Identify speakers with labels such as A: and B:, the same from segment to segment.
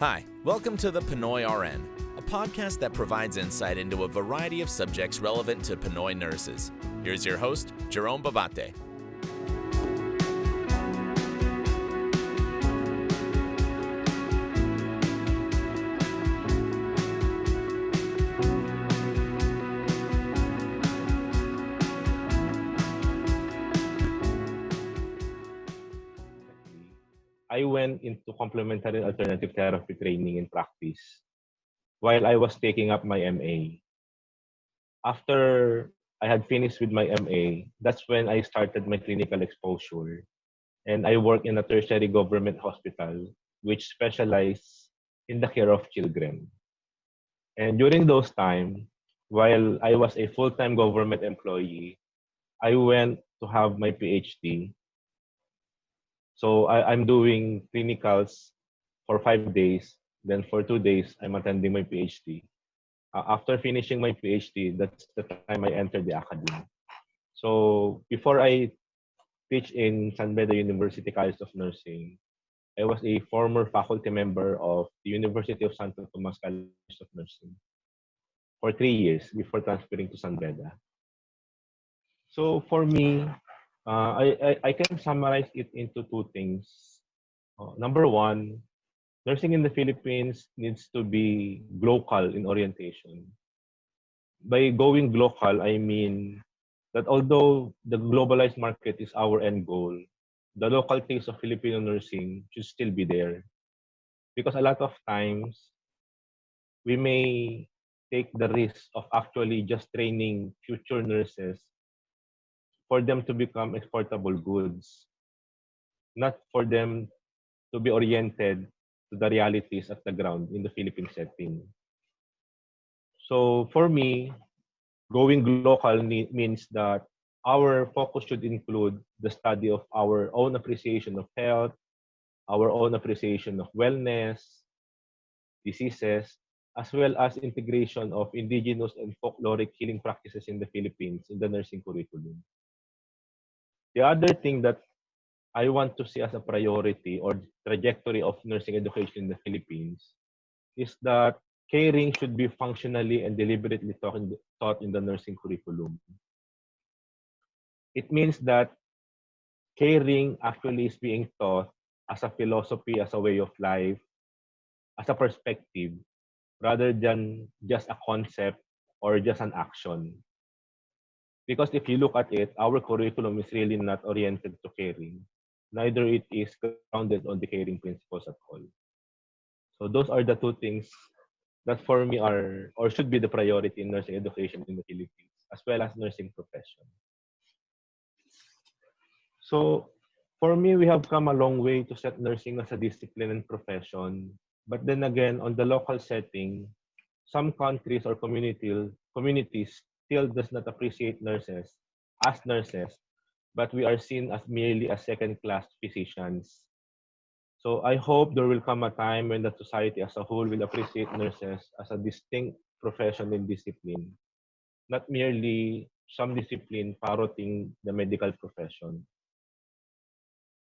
A: Hi, welcome to the Pinoy RN, a podcast that provides insight into a variety of subjects relevant to Pinoy nurses. Here's your host, Jerome Babate.
B: I went into complementary alternative therapy training and practice while I was taking up my MA. After I had finished with my MA, that's when I started my clinical exposure. And I work in a tertiary government hospital which specializes in the care of children. And during those time, while I was a full-time government employee, I went to have my PhD. So I'm doing clinicals for 5 days. Then for 2 days, I'm attending my PhD. After finishing my PhD, that's the time I entered the academy. So before I teach in San Beda University College of Nursing, I was a former faculty member of the University of Santo Tomas College of Nursing for 3 years before transferring to San Beda. So for me, I can summarize it into two things. Number one, nursing in the Philippines needs to be local in orientation. By going local, I mean that although the globalized market is our end goal, the local taste of Filipino nursing should still be there. Because a lot of times, we may take the risk of actually just training future nurses for them to become exportable goods, not for them to be oriented to the realities at the ground in the Philippine setting. So for me, going local means that our focus should include the study of our own appreciation of health, our own appreciation of wellness, diseases, as well as integration of indigenous and folkloric healing practices in the Philippines in the nursing curriculum. The other thing that I want to see as a priority or trajectory of nursing education in the Philippines is that caring should be functionally and deliberately taught in the nursing curriculum. It means that caring actually is being taught as a philosophy, as a way of life, as a perspective, rather than just a concept or just an action. Because if you look at it, our curriculum is really not oriented to caring. Neither it is grounded on the caring principles at all. So those are the two things that for me are or should be the priority in nursing education in the Philippines, as well as nursing profession. So for me, we have come a long way to set nursing as a discipline and profession. But then again, on the local setting, some countries or communities still does not appreciate nurses as nurses, but we are seen as merely as second-class physicians. So I hope there will come a time when the society as a whole will appreciate nurses as a distinct profession and discipline, not merely some discipline parroting the medical profession,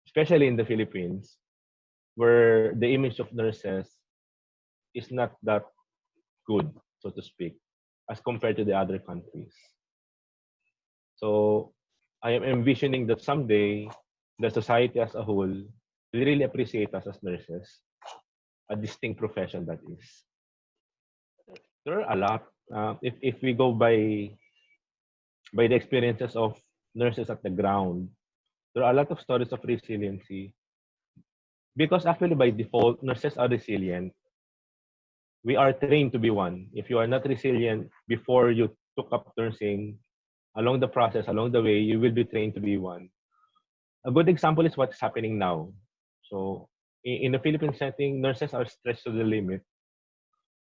B: especially in the Philippines, where the image of nurses is not that good, so to speak, as compared to the other countries. So I am envisioning that someday the society as a whole will really appreciate us as nurses, a distinct profession that is. There are a lot. If we go by the experiences of nurses at the ground, there are a lot of stories of resiliency. Because actually by default, nurses are resilient. We are trained to be one. If you are not resilient before you took up nursing, along the process, along the way, you will be trained to be one. A good example is what's happening now. So in the Philippine setting, nurses are stretched to the limit.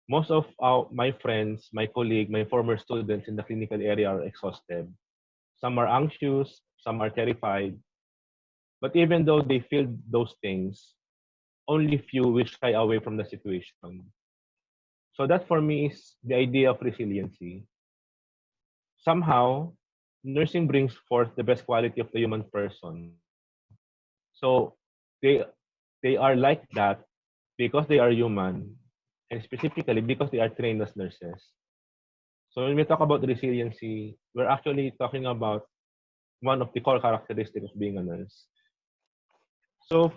B: Most of my friends, my colleagues, my former students in the clinical area are exhausted. Some are anxious, some are terrified. But even though they feel those things, only few will shy away from the situation. So that for me is the idea of resiliency. Somehow, nursing brings forth the best quality of the human person. So they they are like that because they are human, and specifically because they are trained as nurses. So when we talk about resiliency, we're actually talking about one of the core characteristics of being a nurse. So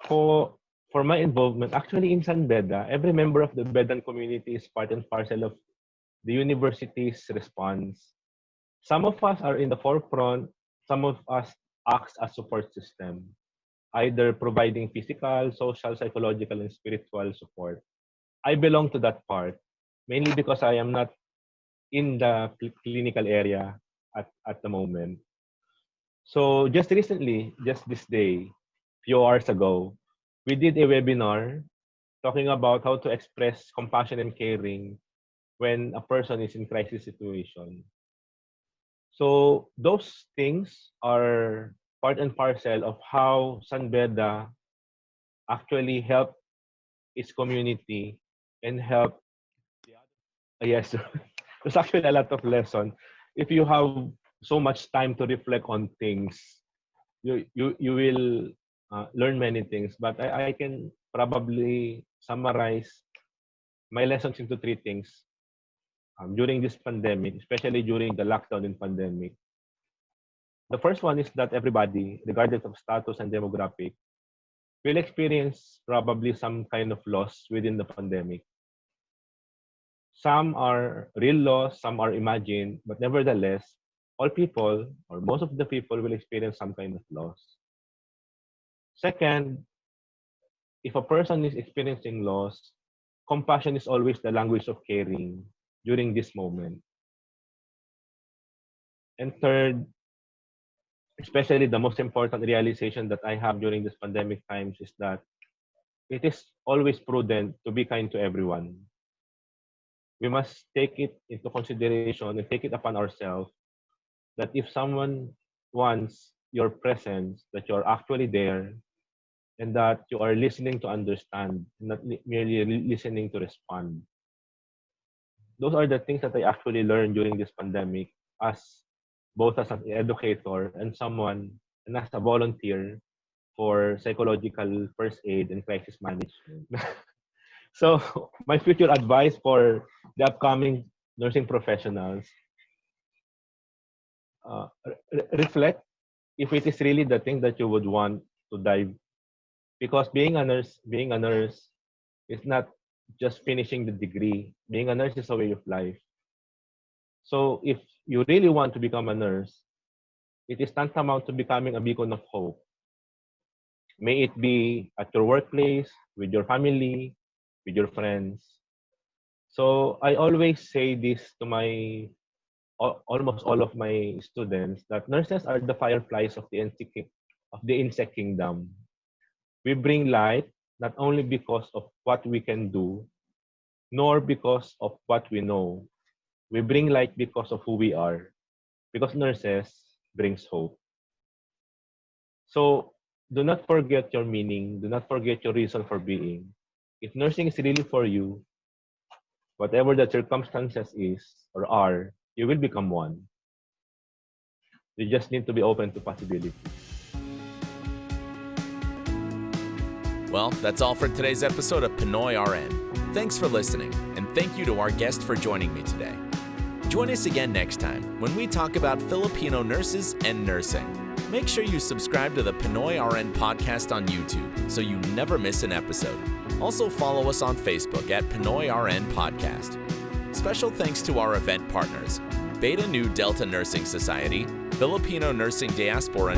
B: for for my involvement, actually in San Beda, every member of the Bedan community is part and parcel of the university's response. Some of us are in the forefront, some of us acts as support system, either providing physical, social, psychological, and spiritual support. I belong to that part, mainly because I am not in the clinical area at the moment. So just recently, just this day, few hours ago, we did a webinar talking about how to express compassion and caring when a person is in crisis situation. So those things are part and parcel of how San Beda actually help its community and help. Yes, there's actually a lot of lesson. If you have so much time to reflect on things, you will learn many things. But I can probably summarize my lessons into three things during this pandemic, especially during the lockdown and pandemic. The first one is that everybody, regardless of status and demographic, will experience probably some kind of loss within the pandemic. Some are real loss, some are imagined, but nevertheless, all people or most of the people will experience some kind of loss. Second, if a person is experiencing loss, compassion is always the language of caring during this moment. And third, especially the most important realization that I have during this pandemic times is that it is always prudent to be kind to everyone. We must take it into consideration and take it upon ourselves that if someone wants your presence, that you're actually there and that you are listening to understand, not merely listening to respond. Those are the things that I actually learned during this pandemic as both as an educator and someone and as a volunteer for psychological first aid and crisis management. So my future advice for the upcoming nursing professionals, reflect if it is really the thing that you would want to dive, because being a nurse is not just finishing the degree. Being a nurse is a way of life. So if you really want to become a nurse, it is tantamount to becoming a beacon of hope. May it be at your workplace, with your family, with your friends. So I always say this to my almost all of my students that nurses are the fireflies of the insect kingdom. We bring light not only because of what we can do, nor because of what we know. We bring light because of who we are, because nurses brings hope. So do not forget your meaning, do not forget your reason for being. If nursing is really for you, whatever the circumstances is or are, you will become one. You just need to be open to possibilities.
A: Well, that's all for today's episode of Pinoy RN. Thanks for listening, and thank you to our guest for joining me today. Join us again next time when we talk about Filipino nurses and nursing. Make sure you subscribe to the Pinoy RN podcast on YouTube so you never miss an episode. Also follow us on Facebook at Pinoy RN Podcast. Special thanks to our event partners, Beta Nu Delta Nursing Society, Filipino Nursing Diaspora,